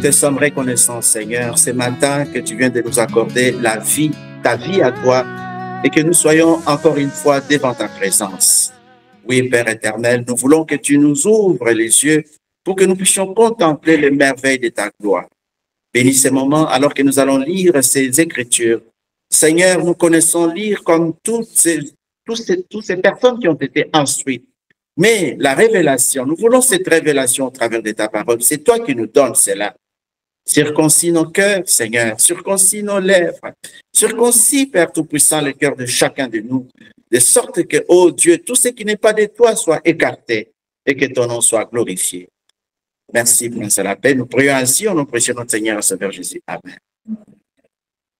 te sommes reconnaissants, Seigneur, ce matin que tu viens de nous accorder la vie, ta vie à toi, et que nous soyons encore une fois devant ta présence. Oui, Père éternel, nous voulons que tu nous ouvres les yeux pour que nous puissions contempler les merveilles de ta gloire. Bénis ces moments alors que nous allons lire ces Écritures. Seigneur, nous connaissons lire comme toutes ces personnes qui ont été instruites. Mais la révélation, nous voulons cette révélation au travers de ta parole. C'est toi qui nous donnes cela. Circoncis nos cœurs, Seigneur, circoncis nos lèvres, circoncis, Père Tout-Puissant, le cœur de chacun de nous, de sorte que, ô Dieu, tout ce qui n'est pas de toi soit écarté et que ton nom soit glorifié. Merci, Prince de la paix. Nous prions ainsi au nom précieux de notre Seigneur et Sauveur Jésus. Amen.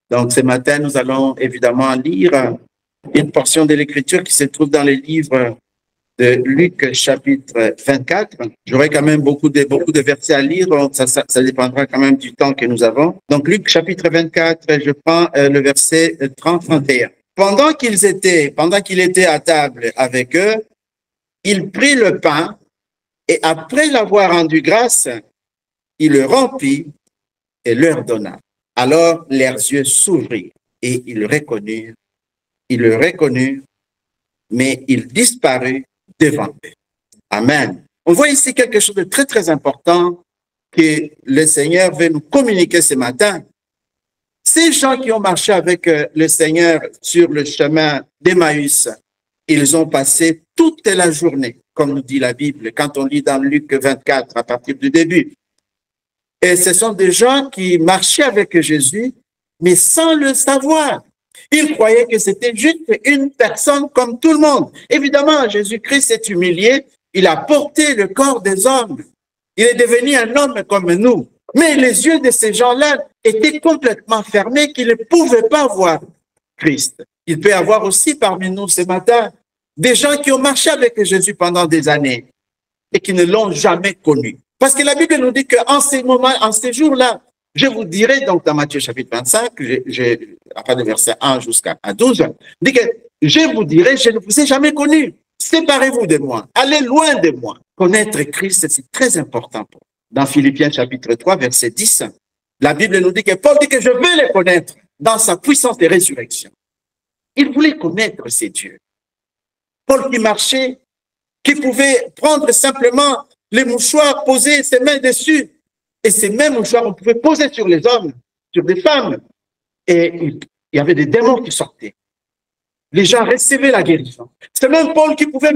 Donc, ce matin, nous allons évidemment lire une portion de l'Écriture qui se trouve dans les livres de Luc chapitre 24. J'aurai quand même beaucoup de versets à lire, donc ça dépendra quand même du temps que nous avons. Donc Luc chapitre 24, je prends le verset 30-31. Pendant qu'il était à table avec eux, il prit le pain et après l'avoir rendu grâce, il le rompit et leur donna. Alors leurs yeux s'ouvrirent et ils le reconnurent, mais il disparut devant eux. Amen. On voit ici quelque chose de très, très important que le Seigneur veut nous communiquer ce matin. Ces gens qui ont marché avec le Seigneur sur le chemin d'Emmaüs, ils ont passé toute la journée, comme nous dit la Bible, quand on lit dans Luc 24, à partir du début. Et ce sont des gens qui marchaient avec Jésus, mais sans le savoir. Ils croyaient que c'était juste une personne comme tout le monde. Évidemment, Jésus-Christ s'est humilié. Il a porté le corps des hommes. Il est devenu un homme comme nous. Mais les yeux de ces gens-là étaient complètement fermés, qu'ils ne pouvaient pas voir Christ. Il peut y avoir aussi parmi nous ce matin des gens qui ont marché avec Jésus pendant des années et qui ne l'ont jamais connu. Parce que la Bible nous dit qu'en ces moments, en ces jours-là, je vous dirai, donc dans Matthieu chapitre 25, à partir du verset 1 jusqu'à 12, dit que je vous dirai, je ne vous ai jamais connu. Séparez-vous de moi, allez loin de moi. Connaître Christ, c'est très important. Dans Philippiens chapitre 3, verset 10, la Bible nous dit que Paul dit que je veux les connaître dans sa puissance de résurrection. Il voulait connaître ces dieux. Paul qui marchait, qui pouvait prendre simplement les mouchoirs, poser ses mains dessus. Et ces mêmes mouchoirs, on pouvait poser sur les hommes, sur des femmes. Et il y avait des démons qui sortaient. Les gens recevaient la guérison. C'est même Paul qui pouvait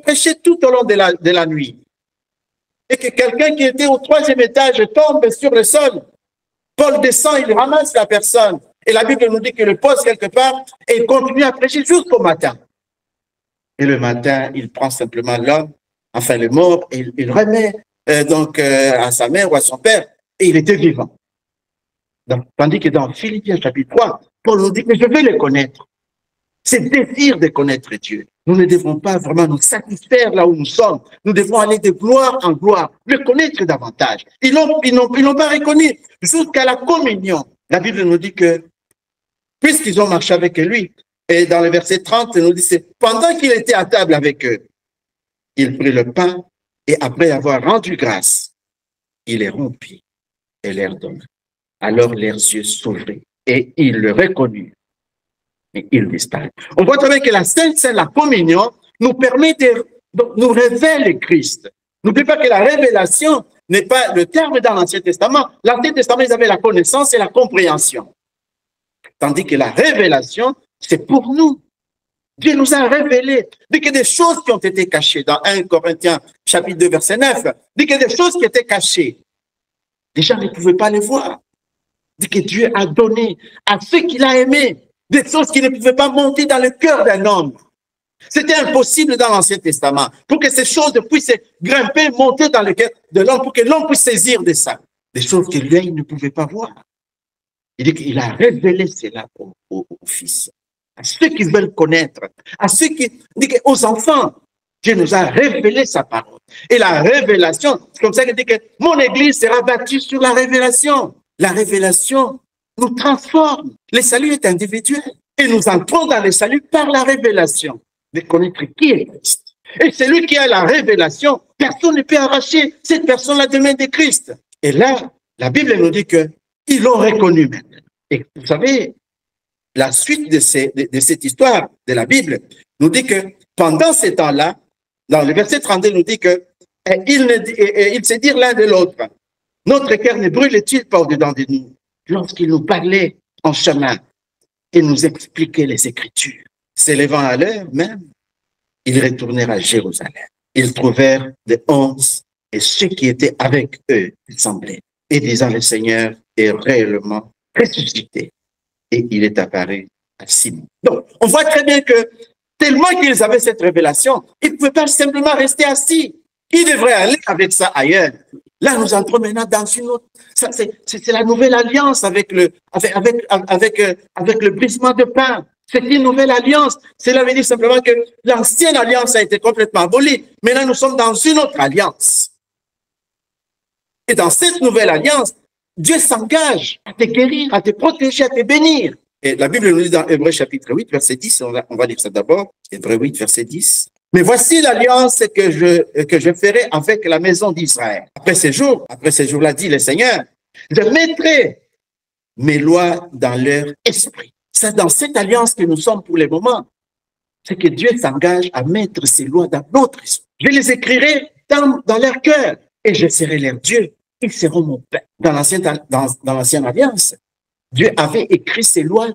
prêcher tout au long de la nuit. Et que quelqu'un qui était au 3e étage tombe sur le sol. Paul descend, il ramasse la personne. Et la Bible nous dit qu'il le pose quelque part et il continue à prêcher jusqu'au matin. Et le matin, il prend simplement l'homme, enfin le mort, et il remet à sa mère ou à son père, et il était vivant. Donc, tandis que dans Philippiens chapitre 3, Paul nous dit que je vais les connaître. C'est le désir de connaître Dieu. Nous ne devons pas vraiment nous satisfaire là où nous sommes. Nous devons aller de gloire en gloire, le connaître davantage. Ils n'ont pas reconnu jusqu'à la communion. La Bible nous dit que, puisqu'ils ont marché avec lui, et dans le verset 30, il nous dit, c'est pendant qu'il était à table avec eux, il prit le pain, et après avoir rendu grâce, il les rompit et leur donna. Alors leurs yeux s'ouvrirent et ils le reconnurent. Et il disparut. On voit très bien que la Sainte Seine, la communion, nous permet nous révèle Christ. N'oubliez pas que la révélation n'est pas le terme dans l'Ancien Testament. L'Ancien Testament, ils avaient la connaissance et la compréhension. Tandis que la révélation, c'est pour nous. Dieu nous a révélé, dit que des choses qui ont été cachées dans 1 Corinthiens chapitre 2 verset 9, dit que des choses qui étaient cachées, les gens ne pouvaient pas les voir. Dit que Dieu a donné à ceux qu'il a aimés des choses qui ne pouvaient pas monter dans le cœur d'un homme. C'était impossible dans l'Ancien Testament pour que ces choses puissent grimper, monter dans le cœur de l'homme, pour que l'homme puisse saisir de ça. Des choses que l'œil ne pouvait pas voir. Il dit qu'il a révélé cela au Fils. À ceux qui veulent connaître, à ceux qui dit aux enfants, Dieu nous a révélé sa parole. Et la révélation, c'est comme ça qu'il dit que mon église sera bâtie sur la révélation. La révélation nous transforme. Le salut est individuel. Et nous entrons dans le salut par la révélation de connaître qui est Christ. Et celui qui a la révélation, personne ne peut arracher cette personne-là de main de Christ. Et là, la Bible nous dit qu'ils l'ont reconnu maintenant. Et vous savez, la suite de cette histoire de la Bible nous dit que pendant ces temps-là, dans le verset 32, nous dit que ils se dirent l'un de l'autre, notre cœur ne brûle-t-il pas au-dedans de nous lorsqu'il nous parlait en chemin et nous expliquait les Écritures. S'élevant à l'heure même, ils retournèrent à Jérusalem. Ils trouvèrent des 11 et ceux qui étaient avec eux semblaient, et disant le Seigneur est réellement ressuscité. Et il est apparu à Simon. Donc, on voit très bien que tellement qu'ils avaient cette révélation, ils ne pouvaient pas simplement rester assis. Ils devraient aller avec ça ailleurs. Là, nous entrons maintenant dans une autre... C'est la nouvelle alliance avec le brisement de pain. C'est une nouvelle alliance. Cela veut dire simplement que l'ancienne alliance a été complètement abolie. Maintenant, nous sommes dans une autre alliance. Et dans cette nouvelle alliance, Dieu s'engage à te guérir, à te protéger, à te bénir. Et la Bible nous dit dans Hébreux chapitre 8, verset 10, on va lire ça d'abord, Hébreux 8, verset 10. Mais voici l'alliance que je ferai avec la maison d'Israël. Après ces jours-là, dit le Seigneur, je mettrai mes lois dans leur esprit. C'est dans cette alliance que nous sommes pour le moment. C'est que Dieu s'engage à mettre ses lois dans notre esprit. Je les écrirai dans leur cœur et je serai leur Dieu. Ils seront mon père. Dans l'ancienne alliance, Dieu avait écrit ses lois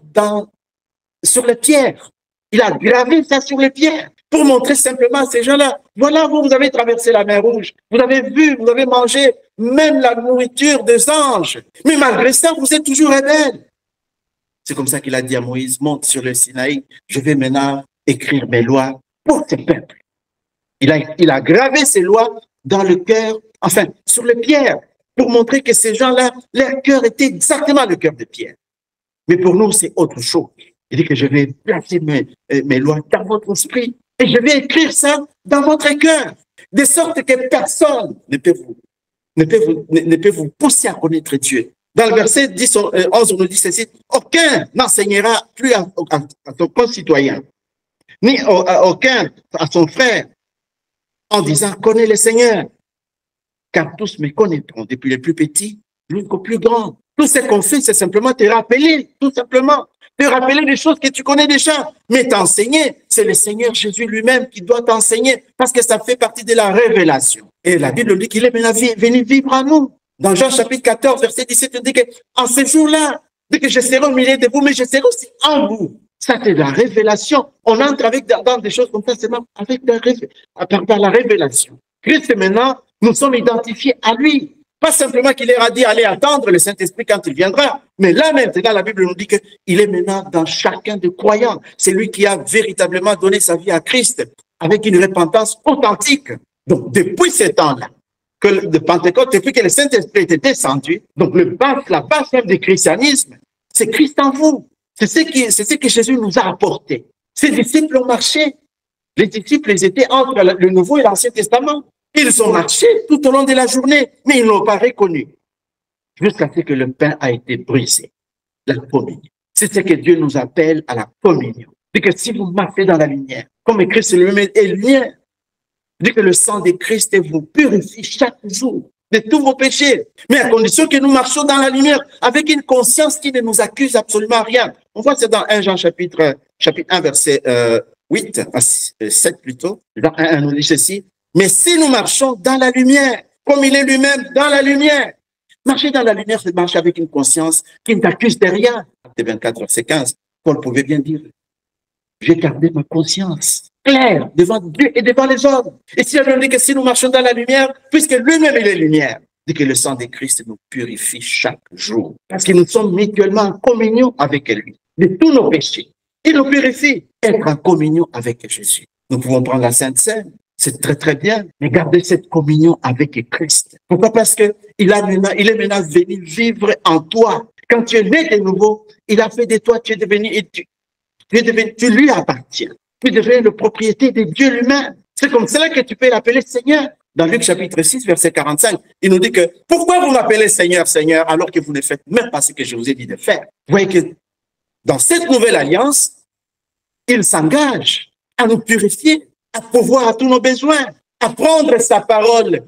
sur les pierres. Il a gravé ça sur les pierres pour montrer simplement à ces gens-là, voilà, vous avez traversé la mer Rouge, vous avez vu, vous avez mangé même la nourriture des anges. Mais malgré ça, vous êtes toujours rebelles. C'est comme ça qu'il a dit à Moïse, monte sur le Sinaï, je vais maintenant écrire mes lois pour ce peuple. Il a gravé ses lois dans le cœur, enfin, sur les pierres, pour montrer que ces gens-là, leur cœur était exactement le cœur de Pierre. Mais pour nous, c'est autre chose. Il dit que je vais placer mes lois dans votre esprit et je vais écrire ça dans votre cœur, de sorte que personne ne peut vous pousser à connaître Dieu. Dans le verset 10, 11, on nous dit ceci, aucun n'enseignera plus à son concitoyen, ni aucun à son frère, en disant, connais le Seigneur, car tous me connaîtront, depuis les plus petits jusqu'aux plus grands. Tout ce qu'on fait, c'est simplement te rappeler, tout simplement, te rappeler des choses que tu connais déjà, mais t'enseigner, c'est le Seigneur Jésus lui-même qui doit t'enseigner, parce que ça fait partie de la révélation. Et la Bible dit qu'il est maintenant venu vivre à nous. Dans Jean chapitre 14, verset 17, on dit qu'en ce jour-là, dit que je serai au milieu de vous, mais je serai aussi en vous. Ça, c'est la révélation. On entre dans des choses comme ça, c'est même par la révélation. Christ, maintenant, nous sommes identifiés à lui. Pas simplement qu'il leur a dit, allez attendre le Saint-Esprit quand il viendra. Mais là maintenant, la Bible nous dit qu'il est maintenant dans chacun des croyants. C'est lui qui a véritablement donné sa vie à Christ avec une repentance authentique. Donc, depuis ce temps-là, de Pentecôte, depuis que le Saint-Esprit était descendu, donc la base même du christianisme, c'est Christ en vous. C'est ce que Jésus nous a apporté. Ses disciples ont marché. Les disciples, ils étaient entre le Nouveau et l'Ancien Testament. Ils ont marché tout au long de la journée, mais ils ne l'ont pas reconnu. Jusqu'à ce que le pain a été brisé. La communion. C'est ce que Dieu nous appelle à la communion. C'est que si vous marchez dans la lumière, comme Christ lui-même est lumière, dit que le sang de Christ vous purifie chaque jour de tous vos péchés. Mais à condition que nous marchions dans la lumière avec une conscience qui ne nous accuse absolument rien. On voit ça dans 1 Jean chapitre 1, verset 8, 7 plutôt. Dans 1, nous dit ceci. Mais si nous marchons dans la lumière, comme il est lui-même dans la lumière, marcher dans la lumière, c'est marcher avec une conscience qui ne t'accuse de rien. Acte 24, verset 15, Paul pouvait bien dire, j'ai gardé ma conscience claire devant Dieu et devant les hommes. Et si on dit que si nous marchons dans la lumière, puisque lui-même il est lumière, dit que le sang de Christ nous purifie chaque jour. Parce que nous sommes mutuellement en communion avec lui, de tous nos péchés. Il nous purifie, être en communion avec Jésus. Nous pouvons prendre la Sainte Seine. C'est très, très bien, mais gardez cette communion avec Christ. Pourquoi? Parce qu'il il est maintenant venu vivre en toi. Quand tu es né de nouveau, il a fait de toi, tu es devenu, tu lui appartiens. Tu deviens la propriété de Dieu lui-même. C'est comme cela que tu peux l'appeler Seigneur. Dans Luc chapitre 6, verset 45, il nous dit que pourquoi vous m'appelez Seigneur, Seigneur, alors que vous ne faites même pas ce que je vous ai dit de faire? Vous voyez que dans cette nouvelle alliance, il s'engage à nous purifier, à pourvoir à tous nos besoins, à prendre sa parole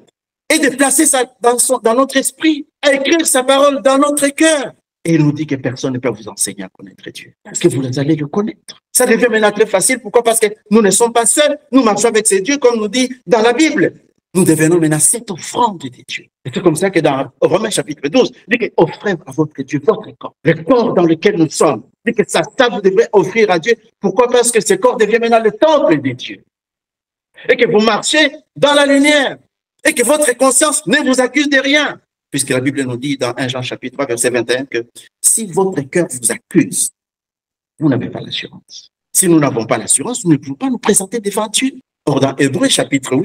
et de placer ça dans notre esprit, à écrire sa parole dans notre cœur. Et il nous dit que personne ne peut vous enseigner à connaître Dieu. Parce que vous allez le connaître. Ça devient maintenant très facile. Pourquoi? Parce que nous ne sommes pas seuls. Nous marchons avec ces dieux, comme nous dit dans la Bible. Nous devenons maintenant cette offrande de Dieu. Et c'est comme ça que dans Romains chapitre 12, il dit que offrez à votre Dieu votre corps. Le corps dans lequel nous sommes. Il dit que ça, vous devrez offrir à Dieu. Pourquoi? Parce que ce corps devient maintenant le temple de Dieu. Et que vous marchez dans la lumière. Et que votre conscience ne vous accuse de rien. Puisque la Bible nous dit dans 1 Jean chapitre 3, verset 21, que si votre cœur vous accuse, vous n'avez pas l'assurance. Si nous n'avons pas l'assurance, nous ne pouvons pas nous présenter devant Dieu. Or, dans Hébreux chapitre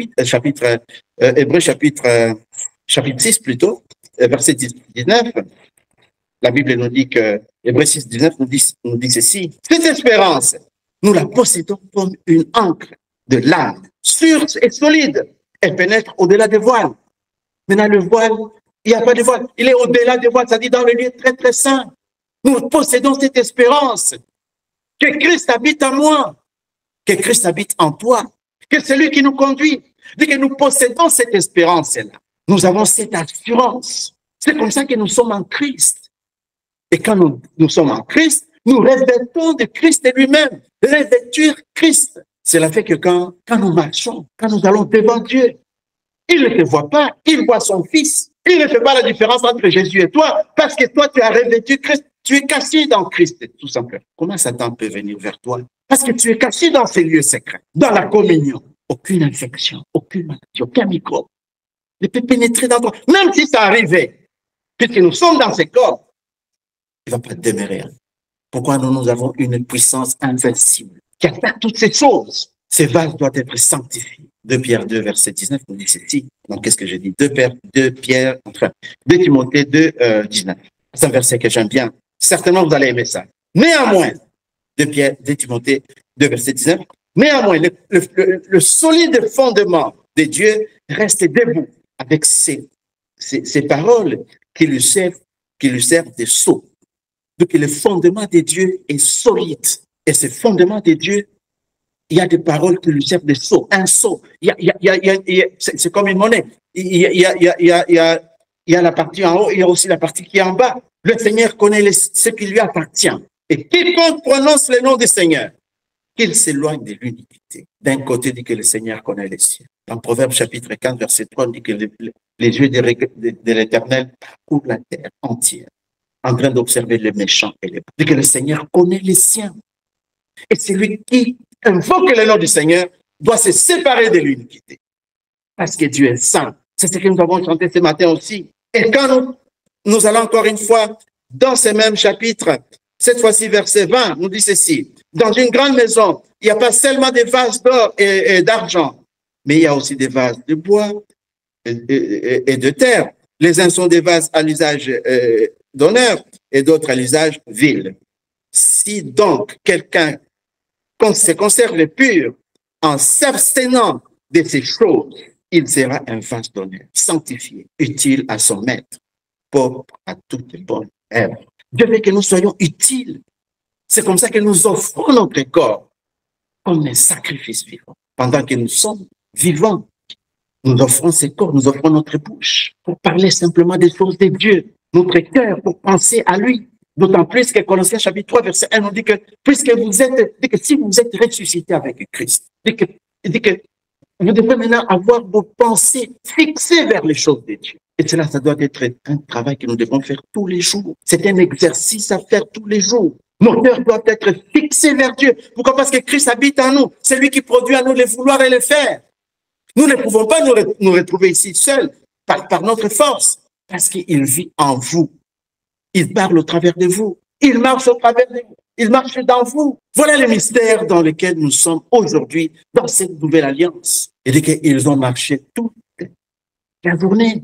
6 plutôt, verset 19, la Bible nous dit que, Hébreux 6, 19 nous dit ceci, cette espérance, nous la possédons comme une ancre de l'âme, sûre et solide, elle pénètre au-delà des voiles. Maintenant, le voile, il n'y a pas de voile, il est au-delà des voiles, c'est-à-dire dans le lieu très très saint. Nous possédons cette espérance, que Christ habite en moi, que Christ habite en toi, que c'est lui qui nous conduit, dit que nous possédons cette espérance-là. Nous avons cette assurance. C'est comme ça que nous sommes en Christ. Et quand nous sommes en Christ, nous revêtons de Christ lui-même, revêtir Christ. Cela fait que quand nous marchons, quand nous allons devant Dieu, il ne te voit pas, il voit son Fils. Il ne fait pas la différence entre Jésus et toi, parce que toi, tu as revêtu Christ. Tu es caché dans Christ, tout simplement. Comment Satan peut venir vers toi? Parce que tu es caché dans ces lieux secrets, dans la communion. Aucune infection, aucune maladie, aucun microbe ne peut pénétrer dans toi. Même si ça arrivait, puisque nous sommes dans ces corps, il ne va pas demeurer. Pourquoi nous avons une puissance invincible qui a fait toutes ces choses? Ces vases doivent être sanctifiés. 2 Pierre 2, verset 19, nous dit ceci. Donc, qu'est-ce que j'ai dit? 2 Timothée 2, 19. C'est un verset que j'aime bien. Certainement, vous allez aimer ça. Néanmoins, 2 Timothée 2, verset 19, néanmoins, le solide fondement de Dieu reste debout avec ces paroles qui lui servent de sceau. Donc, le fondement de Dieu est solide. Et ce fondement de Dieu, il y a des paroles qui lui servent de sceau. Un sceau. C'est comme une monnaie. Il y a la partie en haut, il y a aussi la partie qui est en bas. Le Seigneur connaît ce qui lui appartient. Et quiconque prononce le nom du Seigneur, qu'il s'éloigne de l'iniquité. D'un côté, dit que le Seigneur connaît les cieux. Dans Proverbe chapitre 15, verset 3, on dit que les yeux de l'Éternel parcourent la terre entière, en train d'observer les méchants et les bons. Dit que le Seigneur connaît les siens. Et celui qui invoque le nom du Seigneur doit se séparer de l'iniquité. Parce que Dieu est saint. C'est ce que nous avons chanté ce matin aussi. Et quand nous allons encore une fois dans ce même chapitre, cette fois-ci verset 20, nous dit ceci. Dans une grande maison, il n'y a pas seulement des vases d'or et d'argent, mais il y a aussi des vases de bois et de terre. Les uns sont des vases à l'usage d'honneur et d'autres à l'usage vil. Si donc quelqu'un se conserve pur en s'abstenant de ces choses, il sera un vase d'honneur, sanctifié, utile à son maître, propre à toutes bonnes œuvres. Dieu veut que nous soyons utiles. C'est comme ça que nous offrons notre corps comme un sacrifice vivant. Pendant que nous sommes vivants, nous offrons ce corps, nous offrons notre bouche pour parler simplement des choses de Dieu, notre cœur pour penser à lui. D'autant plus que Colossiens chapitre 3, verset 1 nous dit que puisque vous êtes, dit que si vous êtes ressuscité avec Christ, dit que vous devez maintenant avoir vos pensées fixées vers les choses de Dieu. Et cela, ça doit être un travail que nous devons faire tous les jours. C'est un exercice à faire tous les jours. Nos cœurs doivent être fixés vers Dieu. Pourquoi? Parce que Christ habite en nous. C'est lui qui produit en nous les vouloir et les faire. Nous ne pouvons pas nous retrouver ici seuls par notre force. Parce qu'il vit en vous. Il parle au travers de vous. Il marche au travers de vous. Il marche dans vous. Voilà le mystère dans lequel nous sommes aujourd'hui dans cette nouvelle alliance. Il dit qu'ils ont marché toute la journée.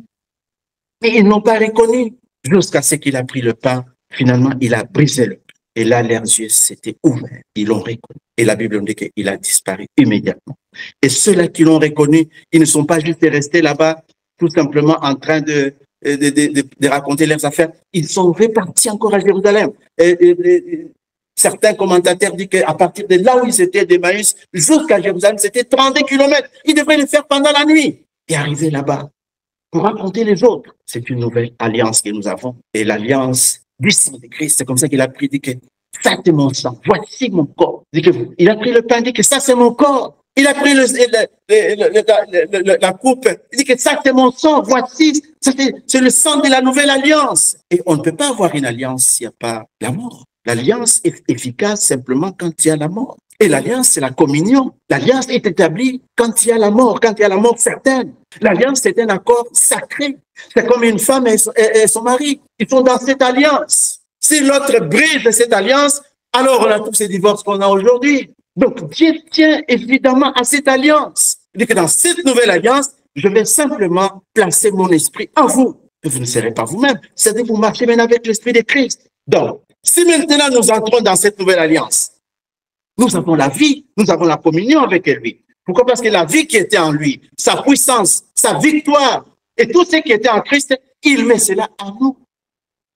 Mais ils n'ont pas reconnu jusqu'à ce qu'il a pris le pain. Finalement, il a brisé le pain. Et là, leurs yeux s'étaient ouverts. Ils l'ont reconnu. Et la Bible nous dit qu'il a disparu immédiatement. Et ceux-là qui l'ont reconnu, ils ne sont pas juste restés là-bas, tout simplement en train de raconter leurs affaires. Ils sont repartis encore à Jérusalem. Certains commentateurs disent qu'à partir de là où ils étaient d'Emmaüs jusqu'à Jérusalem, c'était 32 kilomètres. Ils devraient le faire pendant la nuit. Et arriver là-bas, pour affronter les autres. C'est une nouvelle alliance que nous avons. Et l'alliance du sang de Christ, c'est comme ça qu'il a pris, dit que ça c'est mon sang, voici mon corps. Il a pris le pain, dit que ça c'est mon corps. Il a pris la coupe, il dit que ça c'est mon sang, voici, c'est le sang de la nouvelle alliance. Et on ne peut pas avoir une alliance s'il n'y a pas la mort. L'alliance est efficace simplement quand il y a la mort. Et l'alliance, c'est la communion. L'alliance est établie quand il y a la mort, quand il y a la mort certaine. L'alliance, c'est un accord sacré. C'est comme une femme et son mari. Ils sont dans cette alliance. Si l'autre brise cette alliance, alors on a tous ces divorces qu'on a aujourd'hui. Donc Dieu tient évidemment à cette alliance. Il dit que dans cette nouvelle alliance, je vais simplement placer mon esprit en vous. Et vous ne serez pas vous-même. C'est-à-dire que vous marchez maintenant avec l'esprit de Christ. Donc, si maintenant nous entrons dans cette nouvelle alliance, nous avons la vie, nous avons la communion avec lui. Pourquoi? Parce que la vie qui était en lui, sa puissance, sa victoire, et tout ce qui était en Christ, il met cela en nous.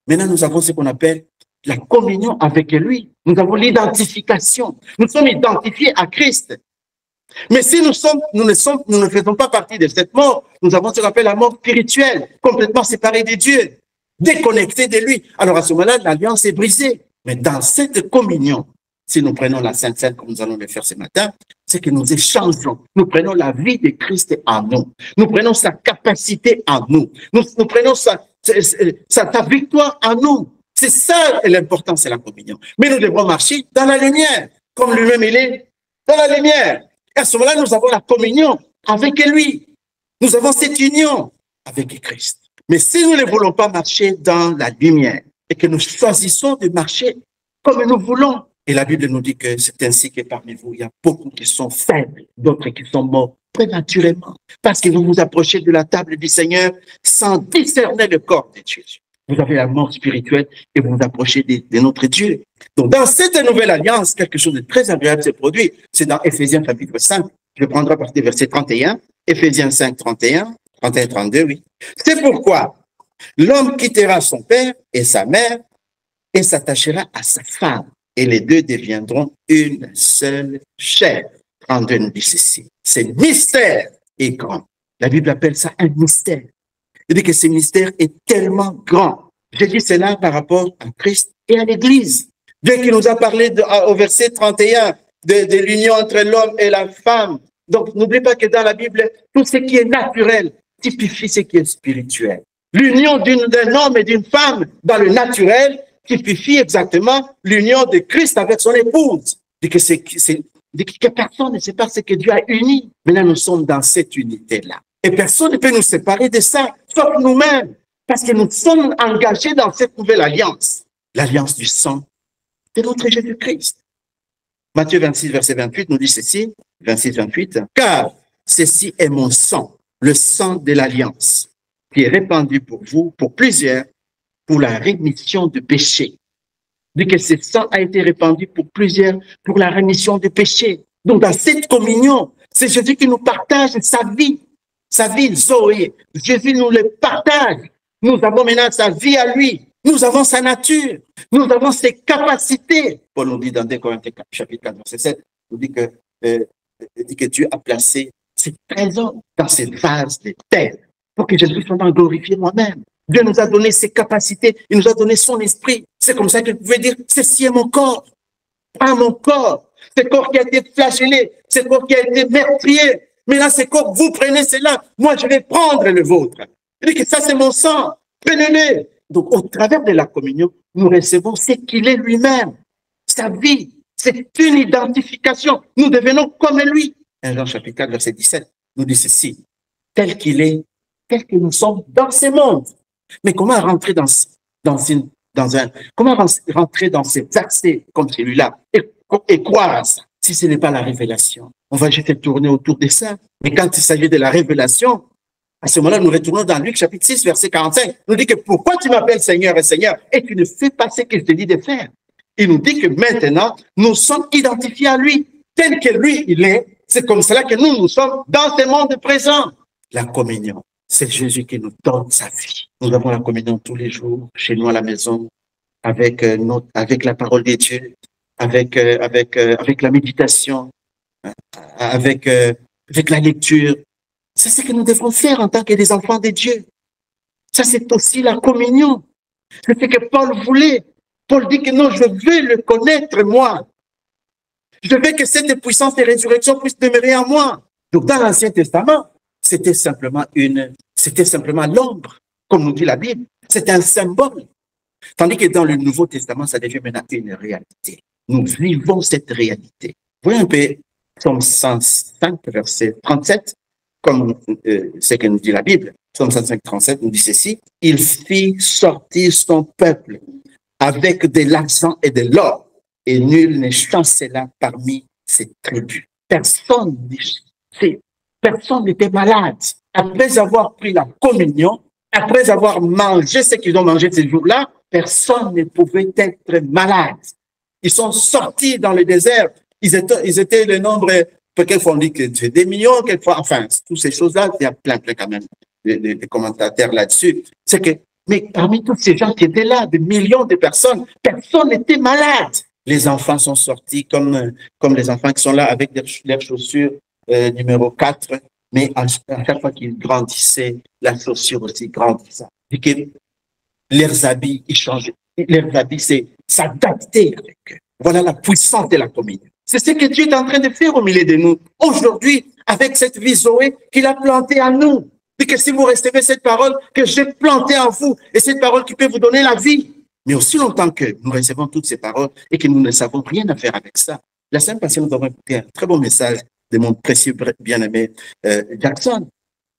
Maintenant, nous avons ce qu'on appelle la communion avec lui. Nous avons l'identification. Nous sommes identifiés à Christ. Mais si nous ne faisons pas partie de cette mort, nous avons ce qu'on appelle la mort spirituelle, complètement séparés de Dieu, déconnectés de lui. Alors à ce moment-là, l'alliance est brisée. Mais dans cette communion, si nous prenons la Sainte Seine comme nous allons le faire ce matin, c'est que nous échangeons. Nous prenons la vie de Christ en nous. Nous prenons sa capacité en nous. Nous prenons sa victoire en nous. C'est ça l'important, c'est la communion. Mais nous devons marcher dans la lumière, comme lui-même il est dans la lumière. Et à ce moment-là, nous avons la communion avec lui. Nous avons cette union avec Christ. Mais si nous ne voulons pas marcher dans la lumière et que nous choisissons de marcher comme nous voulons, et la Bible nous dit que c'est ainsi que parmi vous, il y a beaucoup qui sont faibles, d'autres qui sont morts prématurément, parce que vous vous approchez de la table du Seigneur sans discerner le corps de Dieu. Vous avez la mort spirituelle et vous vous approchez de notre Dieu. Donc, dans cette nouvelle alliance, quelque chose de très agréable s'est produit. C'est dans Éphésiens chapitre 5. Je prendrai à partir du verset 31. Éphésiens 5, 31, 32, oui. C'est pourquoi l'homme quittera son père et sa mère et s'attachera à sa femme. Et les deux deviendront une seule chair. 32 nous dit ceci. Ce mystère est grand. La Bible appelle ça un mystère. Il dit que ce mystère est tellement grand. J'ai dit cela par rapport à Christ et à l'Église. Dieu qui nous a parlé au verset 31 de l'union entre l'homme et la femme. Donc, n'oubliez pas que dans la Bible, tout ce qui est naturel typifie ce qui est spirituel. L'union d'un homme et d'une femme dans le naturel typifie exactement l'union de Christ avec son épouse. Dit que personne ne sait pas ce que Dieu a uni. Maintenant, nous sommes dans cette unité-là. Et personne ne peut nous séparer de ça, sauf nous-mêmes. Parce que nous sommes engagés dans cette nouvelle alliance. L'alliance du sang de notre Jésus-Christ. Matthieu 26, verset 28 nous dit ceci, 26, 28. Car ceci est mon sang, le sang de l'alliance, qui est répandu pour vous, pour plusieurs, pour la rémission de péché. Dit que ce sang a été répandu pour plusieurs, pour la rémission de péché. Donc, dans cette communion, c'est Jésus qui nous partage sa vie, Zoé. Jésus nous le partage. Nous avons maintenant sa vie à lui. Nous avons sa nature. Nous avons ses capacités. Paul nous dit dans 2 Corinthiens chapitre 4, verset 7, nous dit que Dieu a placé ses trésors dans ces vases de terre pour que Jésus soit glorifié moi-même. Dieu nous a donné ses capacités, il nous a donné son esprit. C'est comme ça que vous pouvez dire, ceci est mon corps. Pas mon corps. Ce corps qui a été flagellé, ce corps qui a été meurtrier. Mais là, ce corps, vous prenez cela. Moi, je vais prendre le vôtre. Il dit que ça, c'est mon sang. Prenez-le. Donc, au travers de la communion, nous recevons ce qu'il est lui-même. Sa vie. C'est une identification. Nous devenons comme lui. 1 Jean chapitre 4, verset 17, nous dit ceci. Tel qu'il est, tel que nous sommes dans ce monde. Mais comment rentrer comment rentrer dans cet accès comme celui-là et croire à ça si ce n'est pas la révélation? On va juste tourner autour de ça. Mais quand il s'agit de la révélation, à ce moment-là, nous retournons dans Luc chapitre 6, verset 45. Il nous dit que pourquoi tu m'appelles Seigneur et Seigneur et tu ne fais pas ce que je te dis de faire? Il nous dit que maintenant, nous sommes identifiés à lui. Tel que lui, il est. C'est comme cela que nous sommes dans ce monde présent. La communion. C'est Jésus qui nous donne sa vie. Nous avons la communion tous les jours, chez nous à la maison, avec la parole de Dieu, avec la méditation, avec la lecture. C'est ce que nous devons faire en tant que des enfants de Dieu. Ça, c'est aussi la communion. C'est ce que Paul voulait. Paul dit que non, je veux le connaître, moi. Je veux que cette puissance de résurrection puisse demeurer en moi. Donc, dans l'Ancien Testament, c'était simplement l'ombre, comme nous dit la Bible. C'était un symbole. Tandis que dans le Nouveau Testament, ça devient maintenant une réalité. Nous vivons cette réalité. Voyez un peu Psaume 105, verset 37, comme ce que nous dit la Bible. Psaume 105, 37 nous dit ceci. Il fit sortir son peuple avec de l'argent et de l'or, et nul ne chancela parmi ses tribus. Personne n'était malade. Après avoir pris la communion, après avoir mangé ce qu'ils ont mangé ces jours-là, personne ne pouvait être malade. Ils sont sortis dans le désert. Ils étaient le nombre, quelquefois on dit que c'est des millions, quelquefois, enfin, toutes ces choses-là, il y a plein quand même de commentateurs là-dessus. C'est que, mais parmi tous ces gens qui étaient là, des millions de personnes, personne n'était malade. Les enfants sont sortis comme les enfants qui sont là avec leurs chaussures numéro 4, mais à chaque fois qu'ils grandissaient, la chaussure aussi grandissait. Et que leurs habits, ils changeaient. Leurs habits, c'est s'adapter avec eux. Voilà la puissance de la communion. C'est ce que Dieu est en train de faire au milieu de nous. Aujourd'hui, avec cette vie Zoé qu'il a plantée en nous. Et que si vous recevez cette parole que j'ai plantée en vous, et cette parole qui peut vous donner la vie, mais aussi longtemps que nous recevons toutes ces paroles et que nous ne savons rien à faire avec ça. La semaine passée, nous avons écouté un très bon message de mon précieux bien-aimé Jackson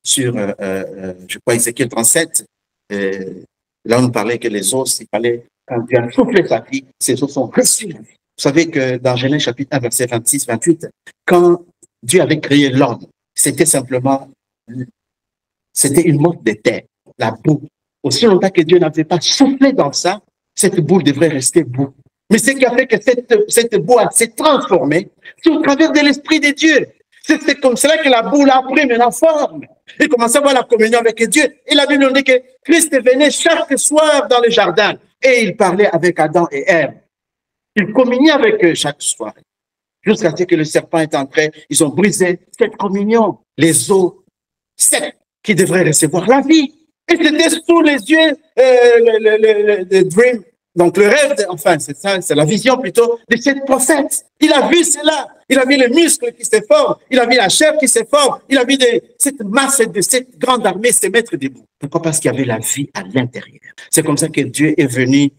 sur, je crois, Ézéchiel 37. Là, on nous parlait que les os, il fallait, quand Dieu a soufflé sa vie, ces os sont reçus la vie. Vous savez que dans Genèse chapitre 1, verset 26-28, quand Dieu avait créé l'homme, c'était simplement, c'était une motte de terre, la boue. Aussi longtemps que Dieu n'avait pas soufflé dans ça, cette boue devrait rester boue. Mais ce qui a fait que cette boue s'est transformée, c'est au travers de l'Esprit de Dieu. C'est comme cela que la boue a pris maintenant forme. Il commençait à avoir la communion avec Dieu. Et la Bible nous dit que Christ venait chaque soir dans le jardin et il parlait avec Adam et Ève. Il communiait avec eux chaque soir. Jusqu'à ce que le serpent est entré, ils ont brisé cette communion. Les os secs qui devraient recevoir la vie. Et c'était sous les yeux, le dream, donc le rêve, enfin c'est ça, c'est la vision plutôt de cette prophète. Il a vu cela, il a vu les muscles qui se forment, il a vu la chair qui se forme, il a vu cette masse de cette grande armée se mettre debout. Pourquoi? Parce qu'il y avait la vie à l'intérieur. C'est comme ça que Dieu est venu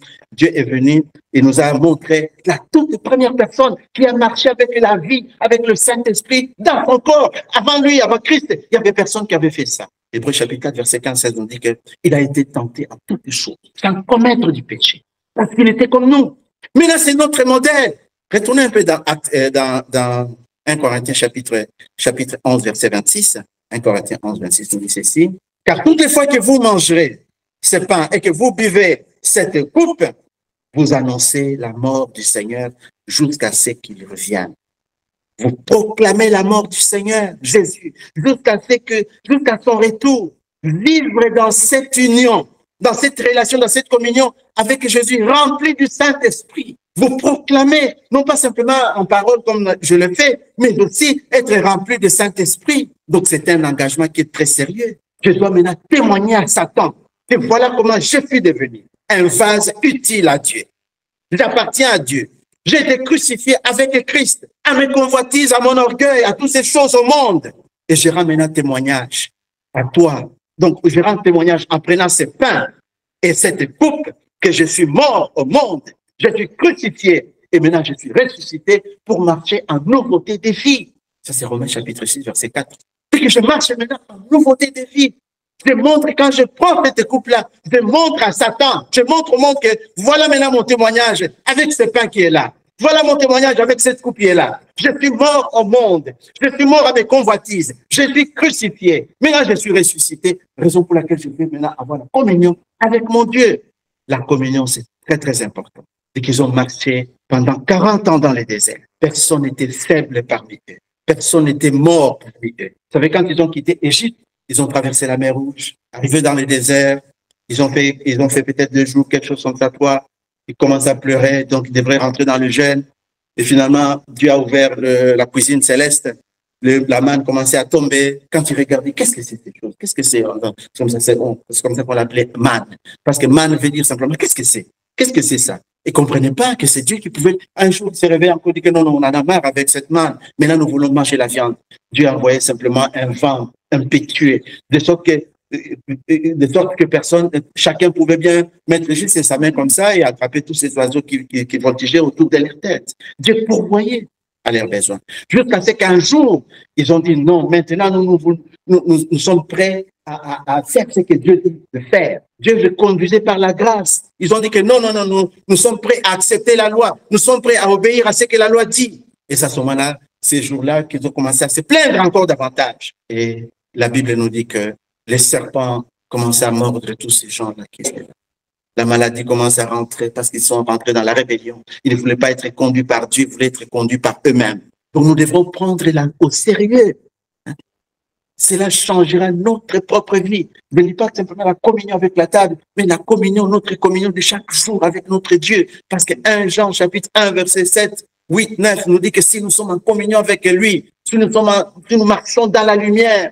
et nous a montré la toute première personne qui a marché avec la vie, avec le Saint-Esprit dans son corps. Avant lui, avant Christ, il n'y avait personne qui avait fait ça. Hébreux chapitre 4, verset 15-16, on dit qu'il a été tenté en toutes choses, sans commettre du péché, parce qu'il était comme nous. Mais là, c'est notre modèle. Retournez un peu dans 1 Corinthiens chapitre 11, verset 26. 1 Corinthiens 11, 26, nous dit ceci. Car toutes les fois que vous mangerez ce pain et que vous buvez cette coupe, vous annoncez la mort du Seigneur jusqu'à ce qu'il revienne. Vous proclamez la mort du Seigneur, Jésus, jusqu'à son retour. Vivre dans cette union, dans cette relation, dans cette communion avec Jésus, rempli du Saint-Esprit. Vous proclamez, non pas simplement en parole comme je le fais, mais aussi être rempli du Saint-Esprit. Donc c'est un engagement qui est très sérieux. Je dois maintenant témoigner à Satan. Et voilà comment je suis devenu un vase utile à Dieu. J'appartiens à Dieu. J'ai été crucifié avec Christ, à mes convoitises, à mon orgueil, à toutes ces choses au monde. Et je rends maintenant témoignage à toi. Donc, je rends témoignage en prenant ce pain et cette coupe que je suis mort au monde. Je suis crucifié et maintenant je suis ressuscité pour marcher en nouveauté de vie. Ça, c'est Romains chapitre 6, verset 4. Et que je marche maintenant en nouveauté de vie. Je montre, quand je prends cette coupe-là, je montre à Satan, je montre au monde que voilà maintenant mon témoignage avec ce pain qui est là. Voilà mon témoignage avec cette coupe qui est là. Je suis mort au monde. Je suis mort à mes convoitises. Je suis crucifié. Maintenant, je suis ressuscité. Raison pour laquelle je vais maintenant avoir la communion avec mon Dieu. La communion, c'est très, très important. Et qu'ils ont marché pendant 40 ans dans les déserts. Personne n'était faible parmi eux. Personne n'était mort parmi eux. Vous savez, quand ils ont quitté Égypte, ils ont traversé la mer Rouge, arrivé dans les déserts. Ils ont fait peut-être 2 jours, quelque chose comme ça, toi. Ils commencent à pleurer, donc ils devraient rentrer dans le jeûne. Et finalement, Dieu a ouvert la cuisine céleste. la manne commençait à tomber. Quand tu regardais, qu'est-ce que c'est cette chose? Qu'est-ce que c'est? C'est comme ça qu'on l'appelait manne. Parce que manne veut dire simplement, qu'est-ce que c'est? Qu'est-ce que c'est ça? Ils ne comprenaient pas que c'est Dieu qui pouvait un jour se réveiller encore et dire que non, non, on en a marre avec cette manne. Maintenant, nous voulons manger la viande. Dieu envoyait simplement un vent impétueux, de sorte que personne, chacun pouvait bien mettre juste sa main comme ça et attraper tous ces oiseaux qui voltigeaient autour de leur tête. Dieu pourvoyait à leurs besoins. Jusqu'à ce qu'un jour, ils ont dit non, maintenant nous sommes prêts à faire ce que Dieu dit de faire. Dieu le conduisait par la grâce. Ils ont dit que non, non, non, nous sommes prêts à accepter la loi. Nous sommes prêts à obéir à ce que la loi dit. Et c'est à ce moment-là, ces jours-là, qu'ils ont commencé à se plaindre encore davantage. Et la Bible nous dit que les serpents commençaient à mordre tous ces gens-là qui étaient là. La maladie commence à rentrer parce qu'ils sont rentrés dans la rébellion. Ils ne voulaient pas être conduits par Dieu, ils voulaient être conduits par eux-mêmes. Donc nous devrons prendre au sérieux. Cela changera notre propre vie. Ne dis pas simplement la communion avec la table, mais la communion, notre communion de chaque jour avec notre Dieu. Parce que 1 Jean chapitre 1 verset 7, 8, 9 nous dit que si nous sommes en communion avec lui, si nous marchons dans la lumière,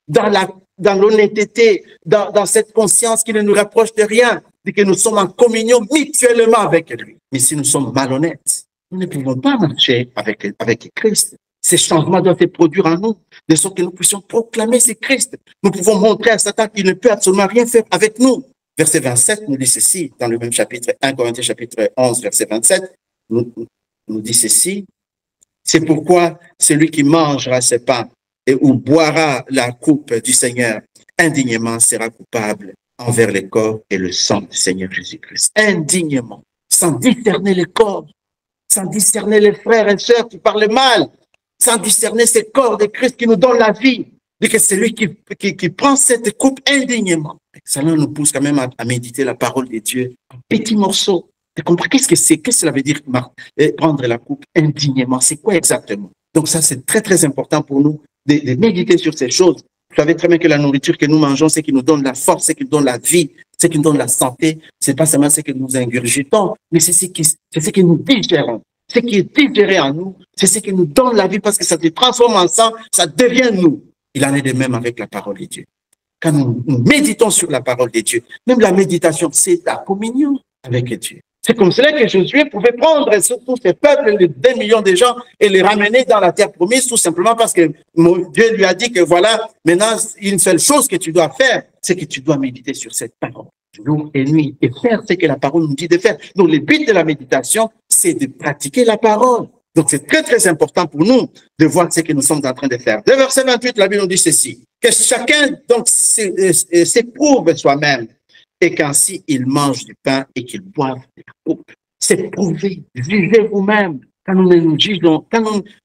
dans l'honnêteté, dans cette conscience qui ne nous rapproche de rien, c'est que nous sommes en communion mutuellement avec lui. Mais si nous sommes malhonnêtes, nous ne pouvons pas marcher avec Christ. Ces changements doivent se produire en nous, de sorte que nous puissions proclamer ce Christ. Nous pouvons montrer à Satan qu'il ne peut absolument rien faire avec nous. Verset 27 nous dit ceci, dans le même chapitre, 1 Corinthiens chapitre 11, verset 27, nous dit ceci. C'est pourquoi celui qui mangera ce pain ou boira la coupe du Seigneur indignement sera coupable envers le corps et le sang du Seigneur Jésus-Christ. Indignement, sans discerner le corps, sans discerner les frères et sœurs qui parlent mal, sans discerner ce corps de Christ qui nous donne la vie, et que c'est lui qui prend cette coupe indignement. Cela nous pousse quand même à méditer la parole de Dieu en petits morceaux, de comprendre qu'est-ce que cela veut dire prendre la coupe indignement, c'est quoi exactement? Donc ça, c'est très, très important pour nous de méditer sur ces choses. Vous savez très bien que la nourriture que nous mangeons, c'est qui nous donne la force, c'est qui nous donne la vie, c'est qui nous donne la santé. C'est pas seulement ce que nous ingurgitons, mais c'est ce que nous digérons. Ce qui est digéré en nous, c'est ce qui nous donne la vie parce que ça se transforme en sang, ça devient nous. Il en est de même avec la parole de Dieu. Quand nous méditons sur la parole de Dieu, même la méditation, c'est la communion avec Dieu. C'est comme cela que Josué pouvait prendre tous ces peuples, les 2 millions de gens, et les ramener dans la terre promise, tout simplement parce que Dieu lui a dit que voilà, maintenant, une seule chose que tu dois faire, c'est que tu dois méditer sur cette parole, jour et nuit, et faire ce que la parole nous dit de faire. Donc, le but de la méditation, c'est de pratiquer la parole. Donc, c'est très, très important pour nous de voir ce que nous sommes en train de faire. Le verset 28, la Bible nous dit ceci, que chacun, donc, s'éprouve soi-même, et qu'ainsi il mange du pain et qu'il boive de la coupe. C'est prouvé, jugez vous-même. Quand nous nous jugeons,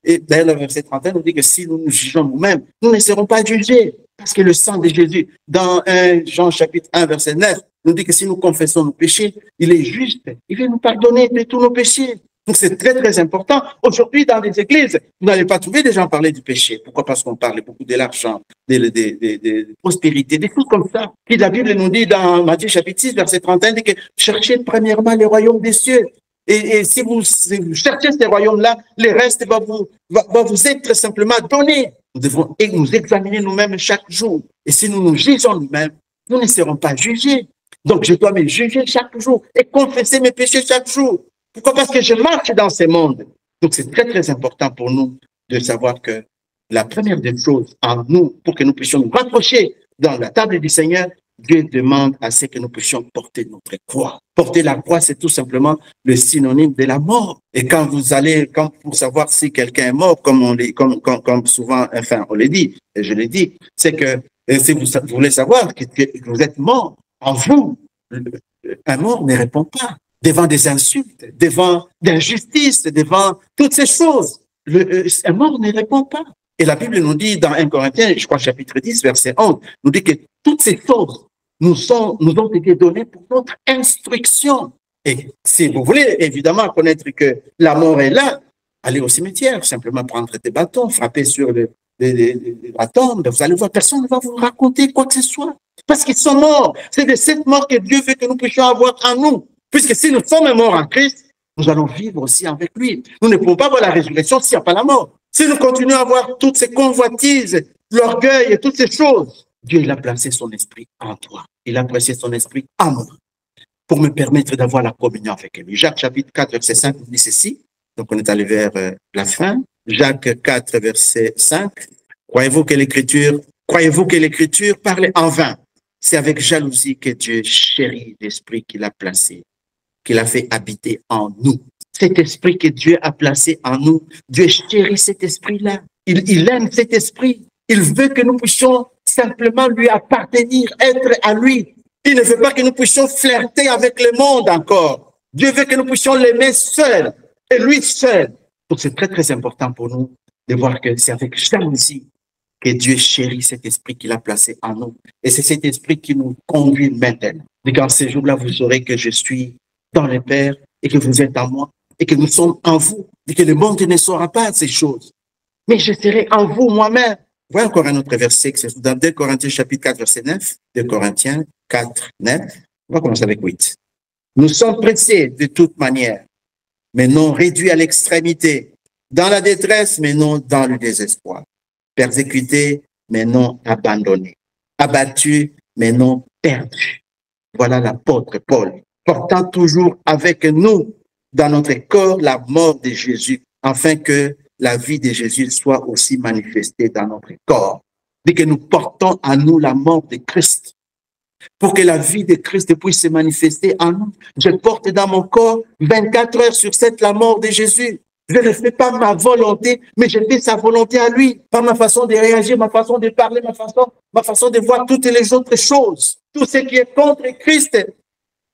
d'ailleurs le verset 31 nous dit que si nous nous jugeons nous-mêmes, nous ne serons pas jugés. Parce que le sang de Jésus, dans 1 Jean chapitre 1 verset 9, nous dit que si nous confessons nos péchés, il est juste, il va nous pardonner de tous nos péchés. Donc c'est très très important. Aujourd'hui dans les églises, vous n'allez pas trouver des gens parler du péché. Pourquoi? Parce qu'on parle beaucoup de l'argent, de prospérité, des choses comme ça. Puis la Bible nous dit dans Matthieu chapitre 6 verset 31, dit que cherchez premièrement le royaume des cieux. Et si vous cherchez ce royaume-là, le reste va vous être simplement donné. Nous devons nous examiner nous-mêmes chaque jour. Et si nous nous jugeons nous-mêmes, nous ne serons pas jugés. Donc je dois me juger chaque jour et confesser mes péchés chaque jour. Pourquoi? Parce que je marche dans ce monde. Donc, c'est très, très important pour nous de savoir que la première des choses en nous, pour que nous puissions nous rapprocher dans la table du Seigneur, Dieu demande à ce que nous puissions porter notre croix. Porter la croix, c'est tout simplement le synonyme de la mort. Et quand pour savoir si quelqu'un est mort, comme souvent, enfin, on le dit, et je l'ai dit, c'est que si vous voulez savoir que vous êtes mort, en vous, un mort ne répond pas. Devant des insultes, devant d'injustices, devant toutes ces choses. Un mort ne répond pas. Et la Bible nous dit dans 1 Corinthiens, je crois chapitre 10, verset 11, nous dit que toutes ces choses nous ont été données pour notre instruction. Et si vous voulez évidemment connaître que la mort est là, allez au cimetière, simplement prendre des bâtons, frapper sur la tombe, vous allez voir, personne ne va vous raconter quoi que ce soit. Parce qu'ils sont morts. C'est de cette mort que Dieu veut que nous puissions avoir en nous. Puisque si nous sommes morts en Christ, nous allons vivre aussi avec lui. Nous ne pouvons pas voir la résurrection s'il n'y a pas la mort. si nous continuons à avoir toutes ces convoitises, l'orgueil et toutes ces choses, Dieu, il a placé son esprit en toi. Il a placé son esprit en moi pour me permettre d'avoir la communion avec lui. Jacques chapitre 4, verset 5 nous dit ceci. Donc, on est allé vers la fin. Jacques 4, verset 5. Croyez-vous que l'Écriture parle en vain? C'est avec jalousie que Dieu chérit l'esprit qu'il a placé, qu'il a fait habiter en nous. Cet esprit que Dieu a placé en nous, Dieu chérit cet esprit-là. Il aime cet esprit. Il veut que nous puissions simplement lui appartenir, être à lui. Il ne veut pas que nous puissions flirter avec le monde encore. Dieu veut que nous puissions l'aimer seul et lui seul. Donc c'est très très important pour nous de voir que c'est avec jalousie que Dieu chérit cet esprit qu'il a placé en nous. Et c'est cet esprit qui nous conduit maintenant. Et qu'en ces jours-là, vous saurez que je suis dans le Père et que vous êtes en moi et que nous sommes en vous et que le monde ne saura pas ces choses. Mais je serai en vous moi-même. Voilà encore un autre verset, c'est dans 2 Corinthiens chapitre 4, verset 9. 2 Corinthiens 4, 9. On va commencer avec 8. Nous sommes pressés de toute manière, mais non réduits à l'extrémité, dans la détresse, mais non dans le désespoir, persécutés, mais non abandonnés, abattus, mais non perdus. Voilà l'apôtre Paul, portant toujours avec nous dans notre corps la mort de Jésus, afin que la vie de Jésus soit aussi manifestée dans notre corps. Dès que nous portons en nous la mort de Christ, pour que la vie de Christ puisse se manifester en nous. Je porte dans mon corps 24 heures sur 7 la mort de Jésus. Je ne fais pas ma volonté, mais je fais sa volonté à lui, par ma façon de réagir, ma façon de parler, ma façon de voir toutes les autres choses. Tout ce qui est contre Christ,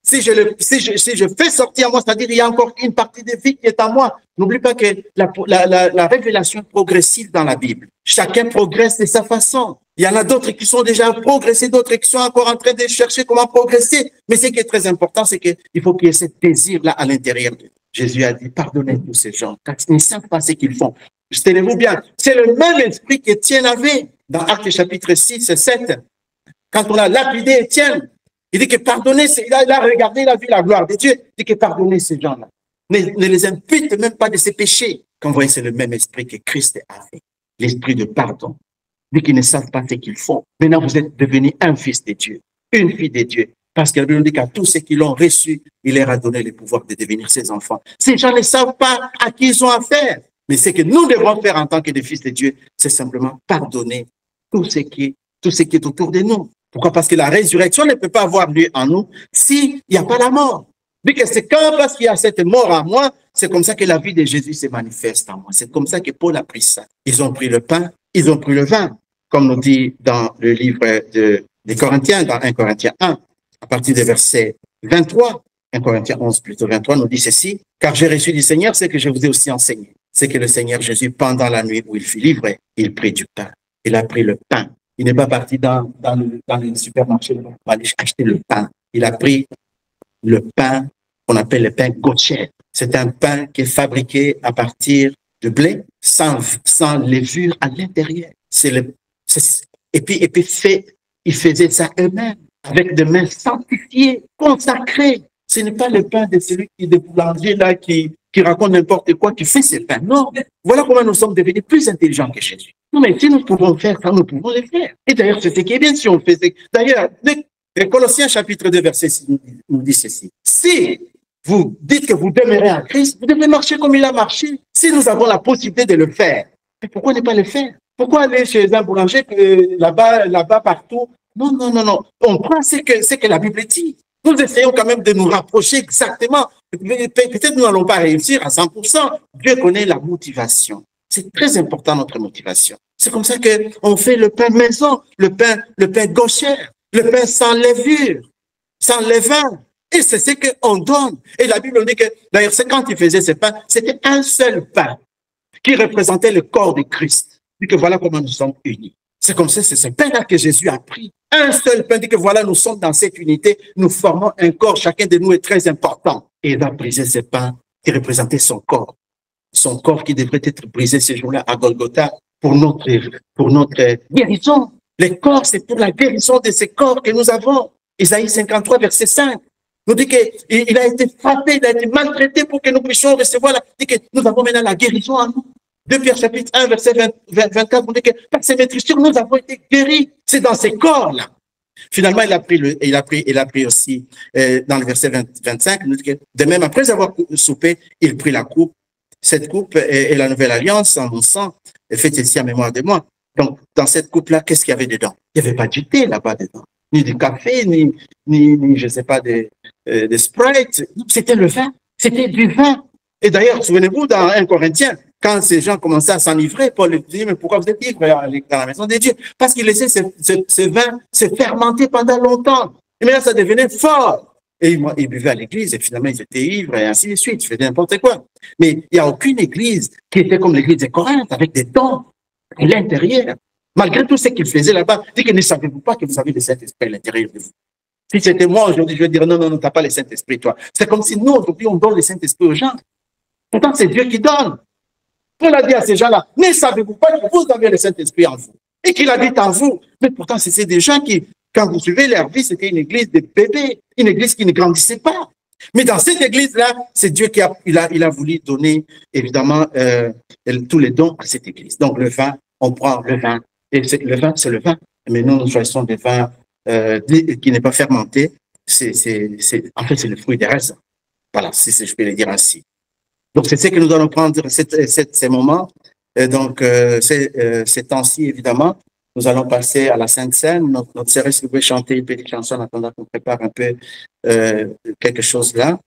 si je fais sortir à moi, c'est-à-dire il y a encore une partie de vie qui est à moi. N'oublie pas que la révélation est progressive dans la Bible. Chacun progresse de sa façon. Il y en a d'autres qui sont déjà progressés, d'autres qui sont encore en train de chercher comment progresser. Mais ce qui est très important, c'est qu'il faut qu'il y ait ce désir-là à l'intérieur de nous. Jésus a dit, pardonnez tous ces gens, car ils ne savent pas ce qu'ils font. Tenez-vous bien, c'est le même esprit qu'Étienne avait dans Actes chapitre 6 et 7. Quand on a lapidé Étienne, il dit que pardonnez, il a regardé, il a vu la gloire de Dieu, il dit que pardonnez ces gens-là. Ne les impute même pas de ses péchés. Quand vous voyez, c'est le même esprit que Christ a fait, l'esprit de pardon. Dit qu'ils ne savent pas ce qu'ils font. Maintenant, vous êtes devenu un fils de Dieu, une fille de Dieu. Parce que la Bible dit qu'à tous ceux qui l'ont reçu, il leur a donné le pouvoir de devenir ses enfants. Ces gens ne savent pas à qui ils ont affaire. Mais ce que nous devons faire en tant que des fils de Dieu, c'est simplement pardonner tout ce qui est autour de nous. Pourquoi? Parce que la résurrection ne peut pas avoir lieu en nous s'il n'y a pas la mort. Vu que c'est quand parce qu'il y a cette mort en moi, c'est comme ça que la vie de Jésus se manifeste en moi. C'est comme ça que Paul a pris ça. Ils ont pris le pain, ils ont pris le vin, comme nous dit dans le livre des Corinthiens, dans 1 Corinthiens 1, à partir du verset 23, 1 Corinthiens 11 plutôt 23, nous dit ceci, car j'ai reçu du Seigneur ce que je vous ai aussi enseigné. C'est que le Seigneur Jésus, pendant la nuit où il fut livré, il prit du pain. Il a pris le pain. Il n'est pas parti dans le supermarché pour aller acheter le pain. Il a pris le pain qu'on appelle le pain gaucher. C'est un pain qui est fabriqué à partir de blé, sans levure à l'intérieur. Et puis ils faisaient ça eux-mêmes, avec des mains sanctifiées, consacrées. Ce n'est pas le pain de celui qui est de boulanger là, qui raconte n'importe quoi, qui fait ce pain. Non, voilà comment nous sommes devenus plus intelligents que Jésus. Non, mais si nous pouvons faire ça, nous pouvons le faire. Et d'ailleurs, c'est ce qui est bien si on le fait. D'ailleurs, le Colossiens chapitre 2, verset 6 nous dit ceci. Si vous dites que vous demeurez en Christ, vous devez marcher comme il a marché. Si nous avons la possibilité de le faire, mais pourquoi ne pas le faire? Pourquoi aller chez un boulanger là-bas partout? Non. On prend ce que la Bible dit. Nous essayons quand même de nous rapprocher exactement. Peut-être nous n'allons pas réussir à 100%. Dieu connaît la motivation. C'est très important, notre motivation. C'est comme ça qu'on fait le pain maison, le pain gaucher, le pain sans levure, sans levain. Et c'est ce qu'on donne. Et la Bible dit que, d'ailleurs, c'est quand il faisait ce pain, c'était un seul pain qui représentait le corps de Christ. Dit que voilà comment nous sommes unis. C'est comme ça, c'est ce pain-là que Jésus a pris. Un seul pain, dit que voilà, nous sommes dans cette unité, nous formons un corps, chacun de nous est très important. Et il a brisé ce pain qui représentait son corps qui devrait être brisé ce jour-là à Golgotha pour notre guérison. Le corps, c'est pour la guérison de ces corps que nous avons. Isaïe 53, verset 5, nous dit qu'il a été frappé, il a été maltraité pour que nous puissions recevoir. Il dit que nous avons maintenant la guérison en nous. 2 Pierre chapitre 1, verset 24, on dit que par ses meurtrissures, nous avons été guéris. C'est dans ces corps-là. Finalement, il a pris aussi, dans le verset 25, il nous dit que de même, après avoir soupé, il prit la coupe. Cette coupe est la nouvelle alliance en mon sang. Faites ici en mémoire de moi. Donc, dans cette coupe-là, qu'est-ce qu'il y avait dedans? Il n'y avait pas du thé là-bas dedans, ni du café, ni je ne sais pas, de Sprite. C'était le vin. C'était du vin. Et d'ailleurs, souvenez-vous, dans 1 Corinthiens, quand ces gens commençaient à s'enivrer, Paul dit, mais pourquoi vous êtes ivres dans la maison de Dieu? Parce qu'il laissait ce vin se fermenter pendant longtemps. Et maintenant, ça devenait fort. Et ils buvaient à l'église, et finalement, ils étaient ivres, et ainsi de suite. Ils faisaient n'importe quoi. Mais il n'y a aucune église qui était comme l'église de Corinthe, avec des dons à l'intérieur. Malgré tout ce qu'ils faisaient là-bas, dit que ne savez-vous pas que vous avez le Saint-Esprit à l'intérieur de vous? Si c'était moi aujourd'hui, je vais dire non, non, non, tu n'as pas le Saint-Esprit, toi. C'est comme si nous, aujourd'hui, on donne le Saint-Esprit aux gens. Pourtant, c'est Dieu qui donne. Paul a dit à ces gens-là, ne savez-vous pas que vous avez le Saint-Esprit en vous et qu'il habite en vous? Mais pourtant, c'est des gens qui, quand vous suivez leur vie, c'était une église de bébés, une église qui ne grandissait pas. Mais dans cette église-là, c'est Dieu qui a voulu donner, évidemment, tous les dons à cette église. Donc, le vin, on prend le vin, et le vin, c'est le vin. Mais nous choisissons des vins qui n'est pas fermenté. En fait, c'est le fruit des raisins. Voilà, si je peux le dire ainsi. Donc, c'est ce que nous allons prendre ces moments. Et donc, ces temps-ci, évidemment, nous allons passer à la Sainte Seine. Notre sœur, si vous pouvez chanter une petite chanson en attendant qu'on prépare un peu quelque chose là.